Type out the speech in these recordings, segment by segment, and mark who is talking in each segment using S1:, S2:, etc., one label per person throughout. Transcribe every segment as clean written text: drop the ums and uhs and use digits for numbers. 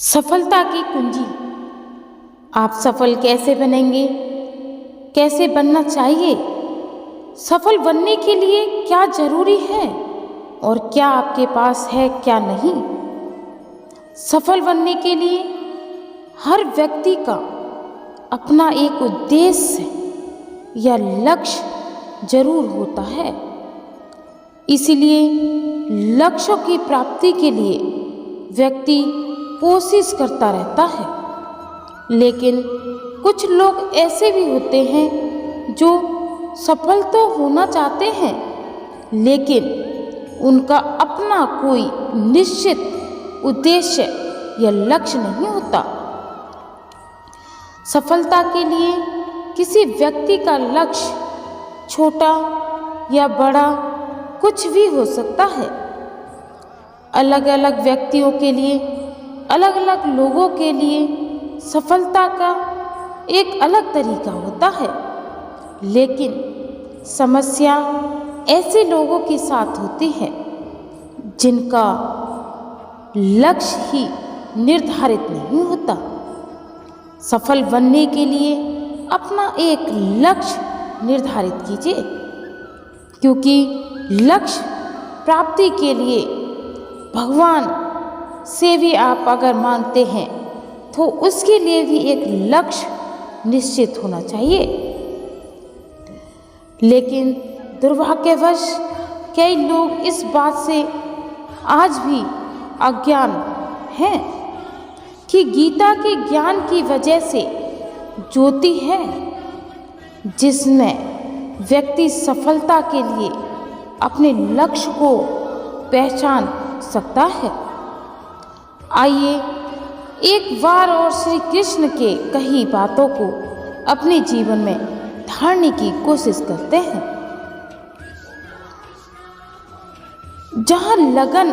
S1: सफलता की कुंजी। आप सफल कैसे बनेंगे, कैसे बनना चाहिए, सफल बनने के लिए क्या जरूरी है और क्या आपके पास है क्या नहीं। सफल बनने के लिए हर व्यक्ति का अपना एक उद्देश्य या लक्ष्य जरूर होता है। इसलिए लक्ष्यों की प्राप्ति के लिए व्यक्ति कोशिश करता रहता है। लेकिन कुछ लोग ऐसे भी होते हैं जो सफल तो होना चाहते हैं, लेकिन उनका अपना कोई निश्चित उद्देश्य या लक्ष्य नहीं होता। सफलता के लिए किसी व्यक्ति का लक्ष्य छोटा या बड़ा कुछ भी हो सकता है। अलग अलग व्यक्तियों के लिए, अलग अलग लोगों के लिए सफलता का एक अलग तरीका होता है। लेकिन समस्या ऐसे लोगों के साथ होती है जिनका लक्ष्य ही निर्धारित नहीं होता। सफल बनने के लिए अपना एक लक्ष्य निर्धारित कीजिए, क्योंकि लक्ष्य प्राप्ति के लिए भगवान से भी आप अगर मांगते हैं तो उसके लिए भी एक लक्ष्य निश्चित होना चाहिए। लेकिन दुर्भाग्यवश कई लोग इस बात से आज भी अज्ञान हैं कि गीता के ज्ञान की वजह से ज्योति है जिसमें व्यक्ति सफलता के लिए अपने लक्ष्य को पहचान सकता है। आइए एक बार और श्री कृष्ण के कही बातों को अपने जीवन में ढालने की कोशिश करते हैं। जहाँ लगन,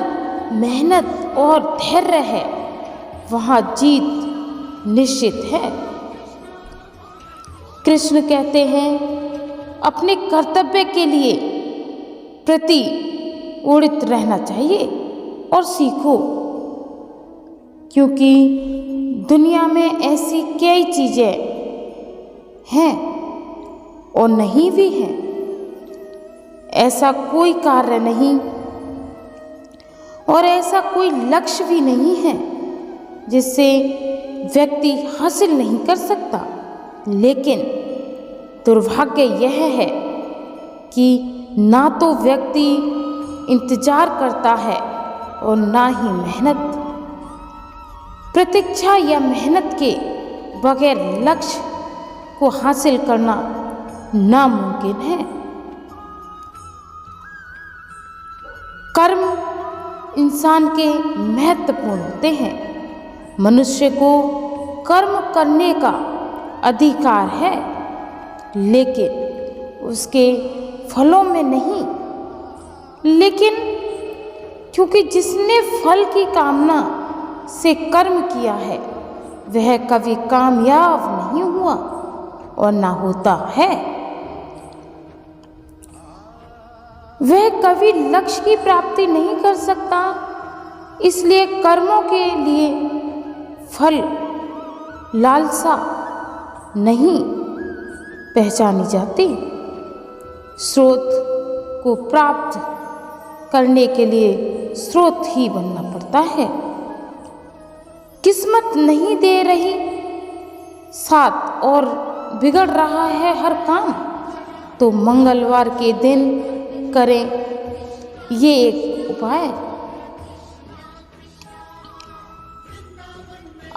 S1: मेहनत और धैर्य है, वहाँ जीत निश्चित है। कृष्ण कहते हैं, अपने कर्तव्य के लिए प्रति उड़ित रहना चाहिए और सीखो, क्योंकि दुनिया में ऐसी कई चीजें हैं और नहीं भी हैं। ऐसा कोई कार्य नहीं और ऐसा कोई लक्ष्य भी नहीं है जिससे व्यक्ति हासिल नहीं कर सकता। लेकिन दुर्भाग्य यह है कि ना तो व्यक्ति इंतजार करता है और ना ही मेहनत। प्रतीक्षा या मेहनत के बगैर लक्ष्य को हासिल करना नामुमकिन है। कर्म इंसान के महत्वपूर्ण होते हैं। मनुष्य को कर्म करने का अधिकार है, लेकिन उसके फलों में नहीं। लेकिन क्योंकि जिसने फल की कामना से कर्म किया है वह कभी कामयाब नहीं हुआ और ना होता है। वह कभी लक्ष्य की प्राप्ति नहीं कर सकता। इसलिए कर्मों के लिए फल लालसा नहीं पहचानी जाती। स्रोत को प्राप्त करने के लिए स्रोत ही बनना पड़ता है। किस्मत नहीं दे रही साथ और बिगड़ रहा है हर काम, तो मंगलवार के दिन करें ये एक उपाय।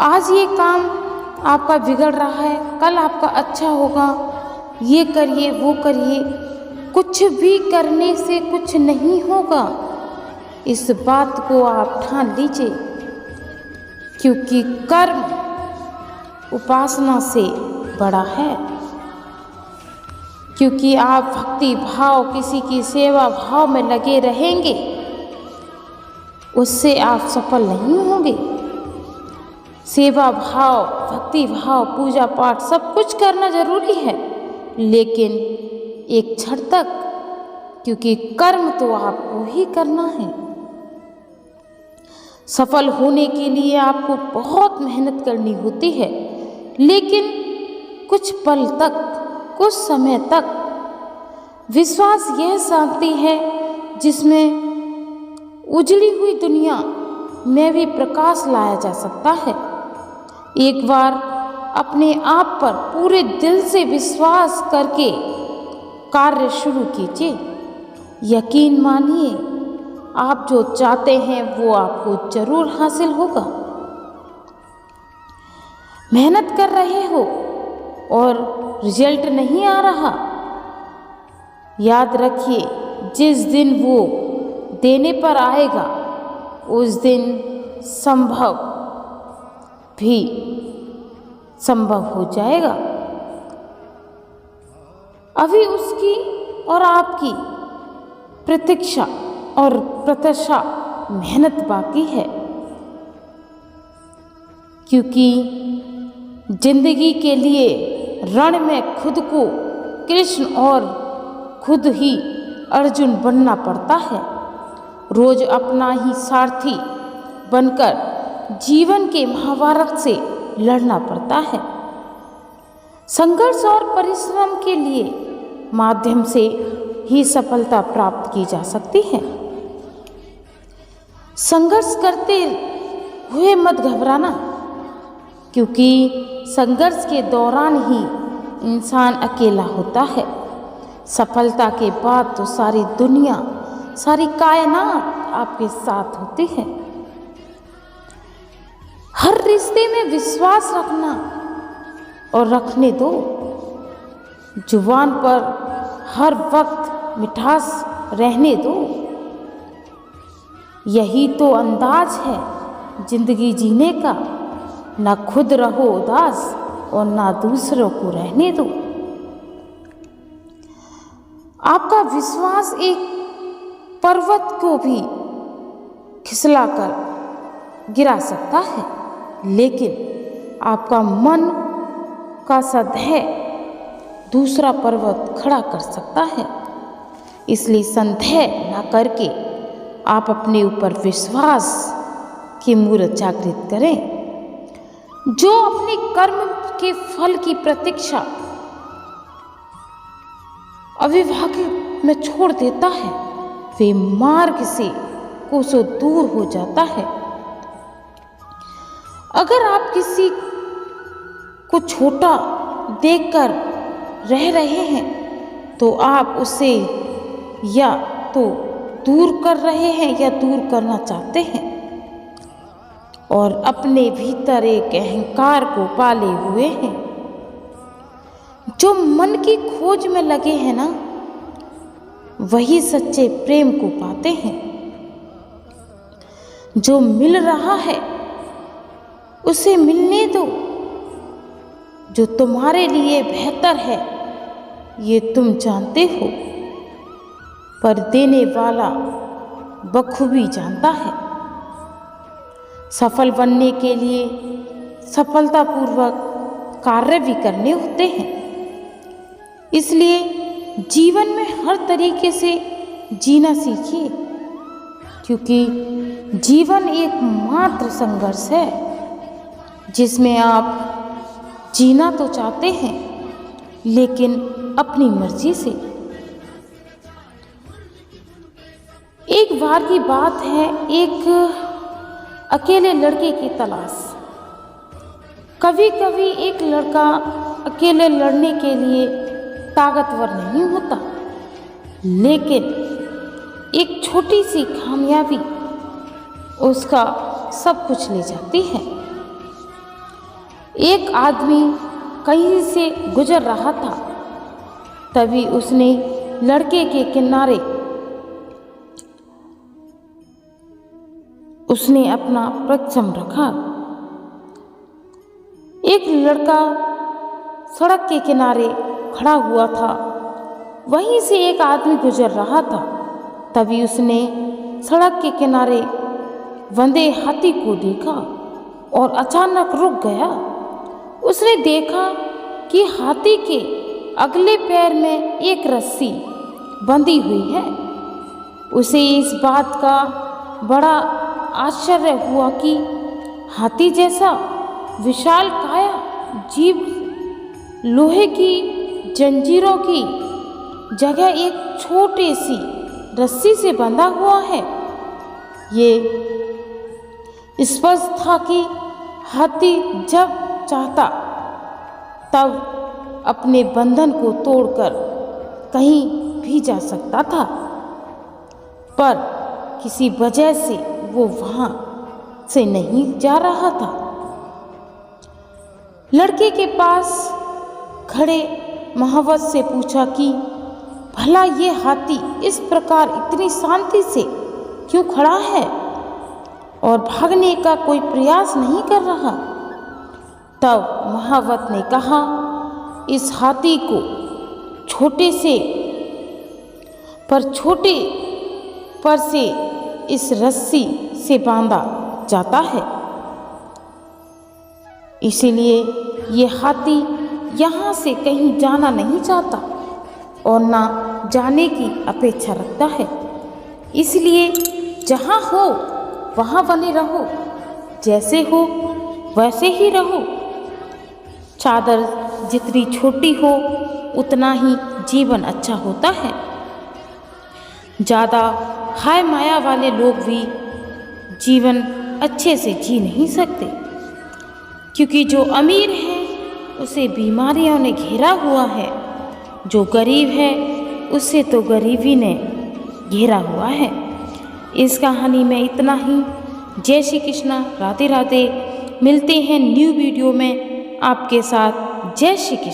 S1: आज ये काम आपका बिगड़ रहा है, कल आपका अच्छा होगा, ये करिए वो करिए। कुछ भी करने से कुछ नहीं होगा, इस बात को आप ठान लीजिए, क्योंकि कर्म उपासना से बड़ा है। क्योंकि आप भक्ति भाव, किसी की सेवा भाव में लगे रहेंगे, उससे आप सफल नहीं होंगे। सेवा भाव, भक्ति भाव, पूजा पाठ सब कुछ करना जरूरी है, लेकिन एक क्षण तक, क्योंकि कर्म तो आपको ही करना है। सफल होने के लिए आपको बहुत मेहनत करनी होती है, लेकिन कुछ पल तक, कुछ समय तक विश्वास यह शांति है जिसमें उजड़ी हुई दुनिया में भी प्रकाश लाया जा सकता है। एक बार अपने आप पर पूरे दिल से विश्वास करके कार्य शुरू कीजिए। यकीन मानिए, आप जो चाहते हैं वो आपको जरूर हासिल होगा। मेहनत कर रहे हो और रिजल्ट नहीं आ रहा, याद रखिए, जिस दिन वो देने पर आएगा उस दिन संभव हो जाएगा। अभी उसकी और आपकी प्रतीक्षा और प्रत्याशा मेहनत बाकी है, क्योंकि जिंदगी के लिए रण में खुद को कृष्ण और खुद ही अर्जुन बनना पड़ता है। रोज अपना ही सारथी बनकर जीवन के महाभारत से लड़ना पड़ता है। संघर्ष और परिश्रम के लिए माध्यम से ही सफलता प्राप्त की जा सकती है। संघर्ष करते हुए मत घबराना, क्योंकि संघर्ष के दौरान ही इंसान अकेला होता है। सफलता के बाद तो सारी दुनिया, सारी कायनात आपके साथ होती है। हर रिश्ते में विश्वास रखना और रखने दो। जुबान पर हर वक्त मिठास रहने दो। यही तो अंदाज है जिंदगी जीने का। ना खुद रहो उदास और ना दूसरों को रहने दो। आपका विश्वास एक पर्वत को भी खिसलाकर गिरा सकता है, लेकिन आपका मन का सदैव दूसरा पर्वत खड़ा कर सकता है। इसलिए संदेह न करके आप अपने ऊपर विश्वास की मूर्त जागृत करें। जो अपने कर्म के फल की प्रतीक्षा अविभाज्य में छोड़ देता है, वे मार्ग से कोसों दूर हो जाता है। अगर आप किसी को छोटा देखकर रह रहे हैं, तो आप उसे या तो दूर कर रहे हैं या दूर करना चाहते हैं, और अपने भीतर एक अहंकार को पाले हुए हैं। जो मन की खोज में लगे हैं ना, वही सच्चे प्रेम को पाते हैं। जो मिल रहा है उसे मिलने दो। जो तुम्हारे लिए बेहतर है ये तुम जानते हो, पर देने वाला बखूबी जानता है। सफल बनने के लिए सफलतापूर्वक कार्य भी करने होते हैं। इसलिए जीवन में हर तरीके से जीना सीखिए, क्योंकि जीवन एक मात्र संघर्ष है जिसमें आप जीना तो चाहते हैं, लेकिन अपनी मर्जी से। एक बार की बात है, एक अकेले लड़के की तलाश। कभी कभी एक लड़का अकेले लड़ने के लिए ताकतवर नहीं होता, लेकिन एक छोटी सी कामयाबी उसका सब कुछ ले जाती है। एक आदमी कहीं से गुजर रहा था, तभी उसने लड़के के किनारे उसने अपना परचम रखा। एक लड़का सड़क के किनारे खड़ा हुआ था, वहीं से एक आदमी गुजर रहा था, तभी उसने सड़क के किनारे बंधे हाथी को देखा और अचानक रुक गया। उसने देखा कि हाथी के अगले पैर में एक रस्सी बंधी हुई है। उसे इस बात का बड़ा आश्चर्य हुआ कि हाथी जैसा विशाल काया जीव लोहे की जंजीरों की जगह एक छोटी सी रस्सी से बंधा हुआ है। ये स्पष्ट था कि हाथी जब चाहता तब अपने बंधन को तोड़कर कहीं भी जा सकता था, पर किसी वजह से वो वहां से नहीं जा रहा था। लड़के के पास खड़े महावत से पूछा कि भला ये हाथी इस प्रकार इतनी शांति से क्यों खड़ा है और भागने का कोई प्रयास नहीं कर रहा। तब महावत ने कहा, इस हाथी को छोटे पर से इस रस्सी से बांधा जाता है, इसीलिए ये हाथी यहाँ से कहीं जाना नहीं चाहता और ना जाने की अपेक्षा रखता है। इसलिए जहाँ हो वहाँ बने रहो, जैसे हो वैसे ही रहो। चादर जितनी छोटी हो उतना ही जीवन अच्छा होता है। ज़्यादा हाय माया वाले लोग भी जीवन अच्छे से जी नहीं सकते, क्योंकि जो अमीर है उसे बीमारियों ने घेरा हुआ है, जो गरीब है उसे तो गरीबी ने घेरा हुआ है। इस कहानी में इतना ही। जय श्री कृष्णा, राधे राधे। मिलते हैं न्यू वीडियो में आपके साथ। जय श्री कृष्ण।